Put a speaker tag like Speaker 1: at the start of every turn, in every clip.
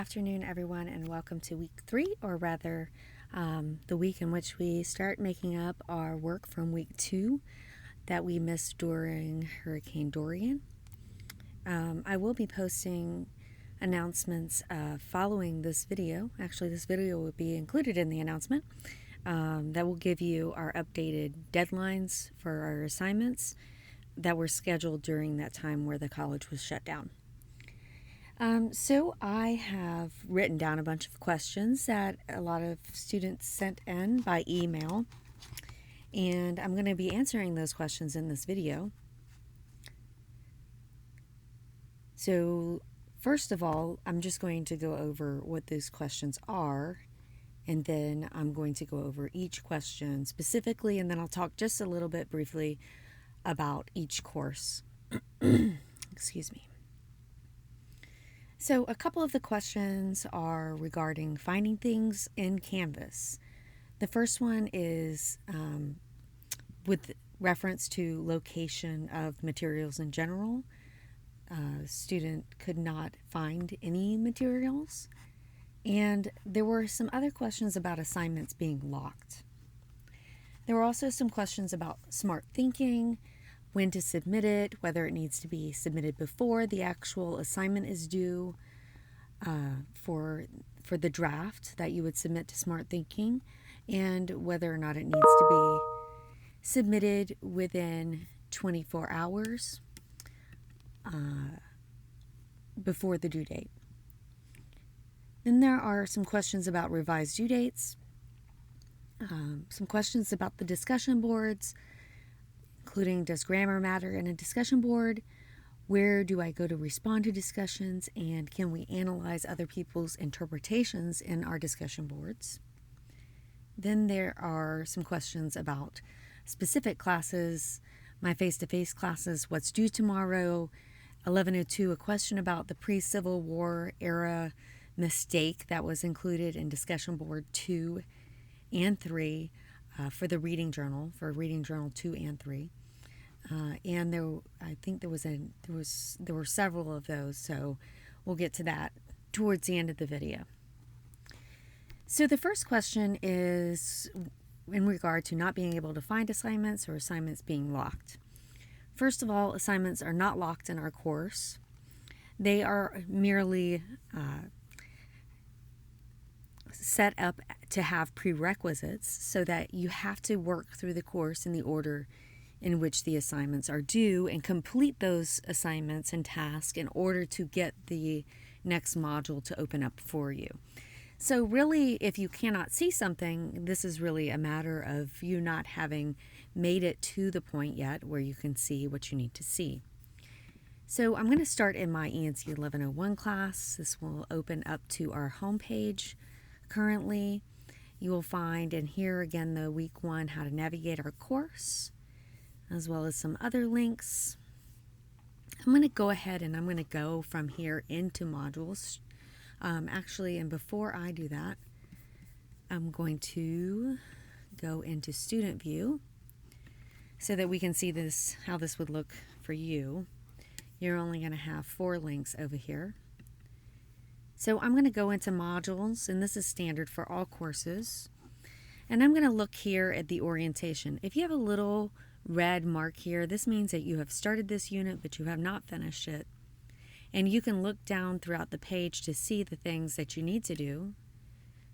Speaker 1: Afternoon, everyone, and welcome to week 3, or rather, the week in which we start making up our work from week 2 that we missed during Hurricane Dorian. I will be posting announcements following this video. Actually, this video will be included in the announcement that will give you our updated deadlines for our assignments that were scheduled during that time where the college was shut down. So I have written down a bunch of questions that a lot of students sent in by email, and I'm going to be answering those questions in this video. So first of all, I'm just going to go over what those questions are, and then I'm going to go over each question specifically, and then I'll talk just a little bit briefly about each course. Excuse me. So a couple of the questions are regarding finding things in Canvas. The first one is with reference to location of materials in general. A student could not find any materials. And there were some other questions about assignments being locked. There were also some questions about smart thinking, when to submit it, whether it needs to be submitted before the actual assignment is due for the draft that you would submit to Smart Thinking, and whether or not it needs to be submitted within 24 hours before the due date. Then there are some questions about revised due dates, some questions about the discussion boards, including does grammar matter in a discussion board? Where do I go to respond to discussions? And can we analyze other people's interpretations in our discussion boards? Then there are some questions about specific classes, my face-to-face classes, what's due tomorrow, 1102, a question about the pre-Civil War era mistake that was included in discussion board 2 and 3 for the reading journal, for reading journal 2 and 3. And I think there were several of those, so we'll get to that towards the end of the video. So the first question is in regard to not being able to find assignments or assignments being locked. First of all, assignments are not locked in our course. They are merely set up to have prerequisites so that you have to work through the course in the order in which the assignments are due and complete those assignments and tasks in order to get the next module to open up for you. So really, if you cannot see something, this is really a matter of you not having made it to the point yet where you can see what you need to see. So I'm going to start in my ENC 1101 class. This will open up to our homepage. Currently, you will find in here again the week 1 how to navigate our course, as well as some other links. I'm going to go ahead and I'm going to go from here into modules. Actually, and before I do that, I'm going to go into student view so that we can see this, how this would look for you. You're only going to have 4 links over here. So I'm going to go into modules, and this is standard for all courses. And I'm going to look here at the orientation. If you have a little red mark here, this means that you have started this unit, but you have not finished it. And you can look down throughout the page to see the things that you need to do.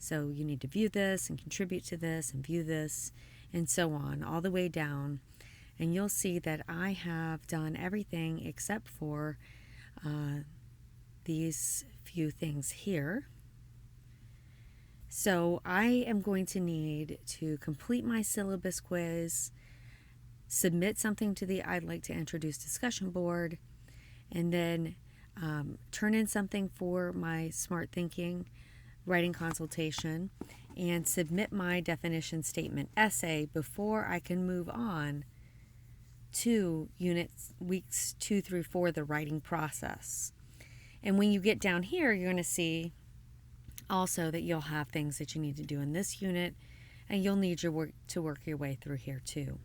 Speaker 1: So you need to view this and contribute to this and view this and so on, all the way down. And you'll see that I have done everything except for these few things here. So I am going to need to complete my syllabus quiz, submit something to the I'd like to introduce discussion board, and then turn in something for my smart thinking writing consultation, and submit my definition statement essay before I can move on to weeks 2 through 4, the writing process. And when you get down here, you're going to see also that you'll have things that you need to do in this unit, and you'll need to work your way through here too.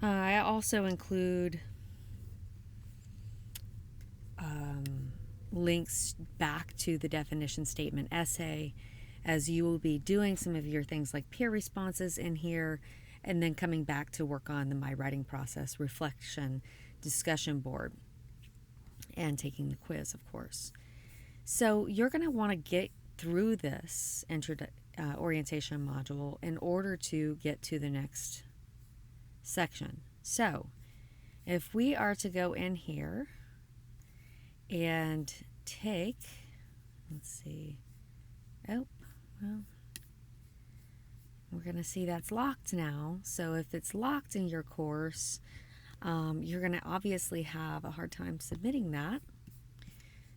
Speaker 1: I also include links back to the definition statement essay, as you will be doing some of your things like peer responses in here, and then coming back to work on the My Writing Process reflection discussion board and taking the quiz, of course. So you're going to want to get through this orientation module in order to get to the next section. So if we are to go in here and take, let's see, oh, well, we're going to see that's locked now. So if it's locked in your course, you're going to obviously have a hard time submitting that.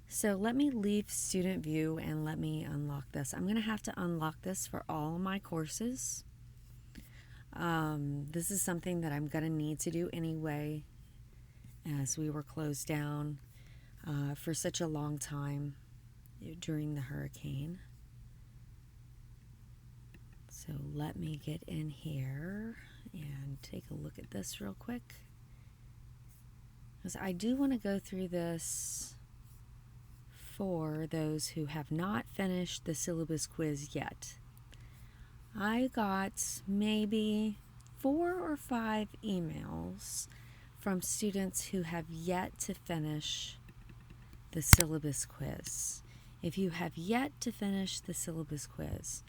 Speaker 1: So let me leave student view and let me unlock this. I'm going to have to unlock this for all my courses. This is something that I'm going to need to do anyway, as we were closed down for such a long time during the hurricane. So let me get in here and take a look at this real quick, because I do want to go through this for those who have not finished the syllabus quiz yet. I got maybe 4 or 5 emails from students who have yet to finish the syllabus quiz. If you have yet to finish the syllabus quiz,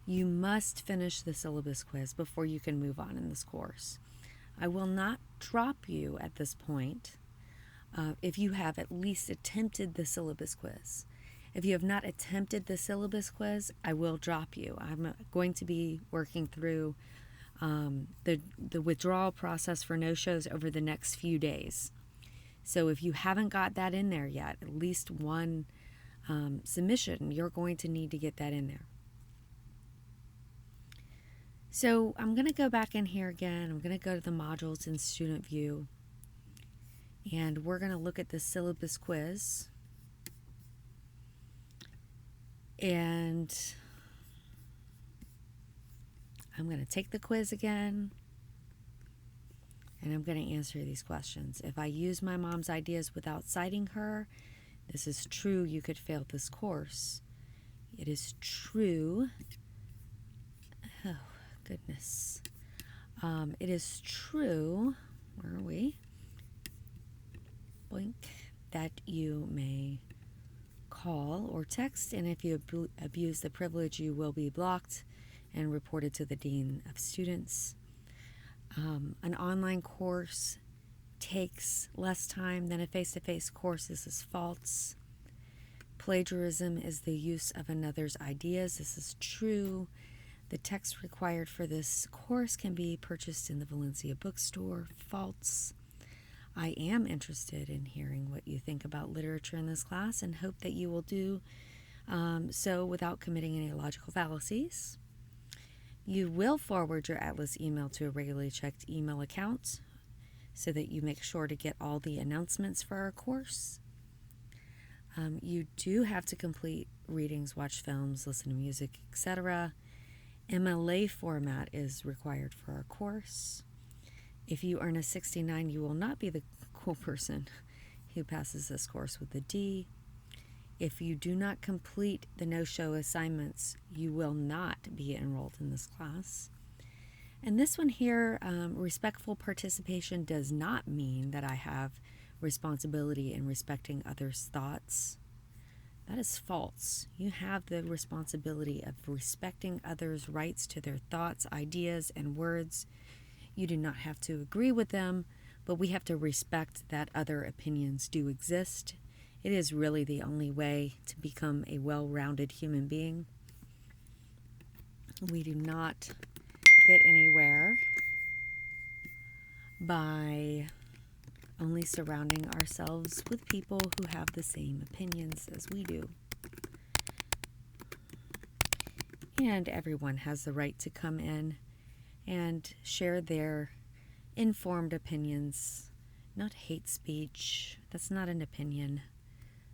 Speaker 1: you must finish the syllabus quiz before you can move on in this course. I will not drop you at this point if you have at least attempted the syllabus quiz. If you have not attempted the syllabus quiz, I will drop you. I'm going to be working through the withdrawal process for no-shows over the next few days. So if you haven't got that in there yet, at least one submission, you're going to need to get that in there. So I'm going to go back in here again. I'm going to go to the modules in student view, and we're going to look at the syllabus quiz. And I'm going to take the quiz again, and I'm going to answer these questions. If I use my mom's ideas without citing her, this is true, you could fail this course. It is true. Oh, goodness. It is true, where are we? Boink, that you may call or text, and if you abuse the privilege, you will be blocked and reported to the Dean of Students. An online course takes less time than a face-to-face course. This is false. Plagiarism is the use of another's ideas. This is true. The text required for this course can be purchased in the Valencia bookstore. False. I am interested in hearing what you think about literature in this class and hope that you will do so without committing any logical fallacies. You will forward your Atlas email to a regularly checked email account so that you make sure to get all the announcements for our course. You do have to complete readings, watch films, listen to music, etc. MLA format is required for our course. If you earn a 69, you will not be the cool person who passes this course with a D. If you do not complete the no-show assignments, you will not be enrolled in this class. And this one here, respectful participation does not mean that I have responsibility in respecting others' thoughts. That is false. You have the responsibility of respecting others' rights to their thoughts, ideas, and words. You do not have to agree with them, but we have to respect that other opinions do exist. It is really the only way to become a well-rounded human being. We do not get anywhere by only surrounding ourselves with people who have the same opinions as we do. And everyone has the right to come in and share their informed opinions, not hate speech. That's not an opinion.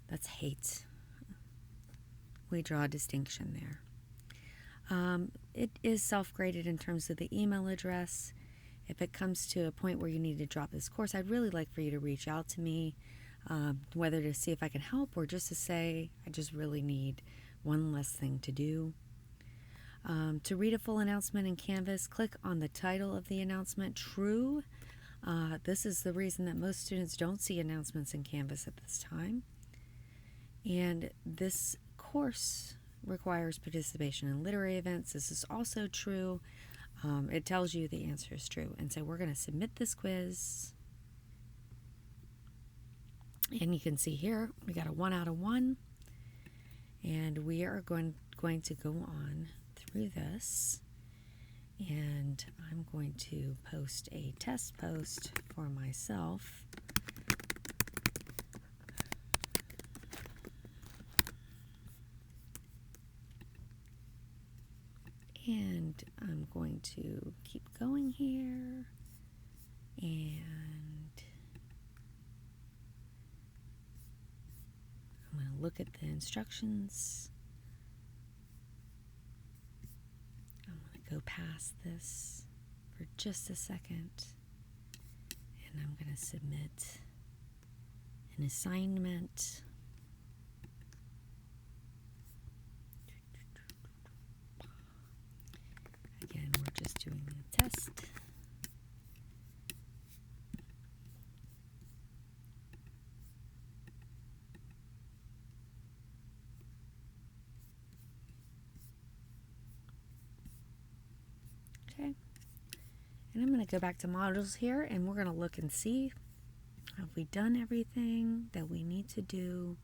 Speaker 1: That's hate. We draw a distinction there. It is self-graded in terms of the email address. If it comes to a point where you need to drop this course, I'd really like for you to reach out to me. whether to see if I can help or just to say I just really need one less thing to do. To read a full announcement in Canvas, click on the title of the announcement, True. This is the reason that most students don't see announcements in Canvas at this time. And this course requires participation in literary events. This is also true. It tells you the answer is true. And so we're going to submit this quiz. And you can see here, we got a 1 out of 1. And we are going to go on through this. And I'm going to post a test post for myself. And I'm going to keep going here. And I'm going to look at the instructions. I'm going to go past this for just a second. And I'm going to submit an assignment. Again, we're just doing the test. Okay. And I'm going to go back to modules here, and we're going to look and see, have we done everything that we need to do?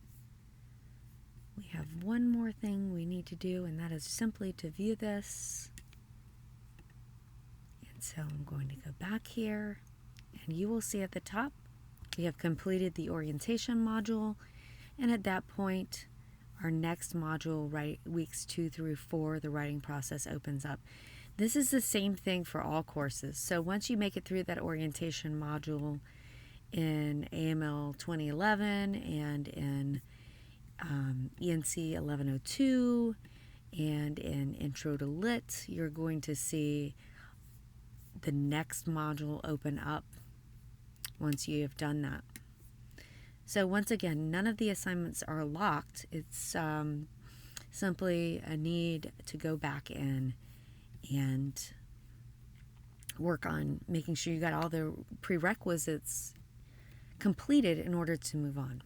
Speaker 1: We have one more thing we need to do, and that is simply to view this. And so I'm going to go back here, and you will see at the top we have completed the orientation module, and at that point our next module, weeks 2 through 4, the writing process opens up. This is the same thing for all courses. So once you make it through that orientation module in AML 2011 and in ENC 1102 and in Intro to Lit, you're going to see the next module open up once you have done that. So once again, none of the assignments are locked. It's simply a need to go back in and work on making sure you got all the prerequisites completed in order to move on.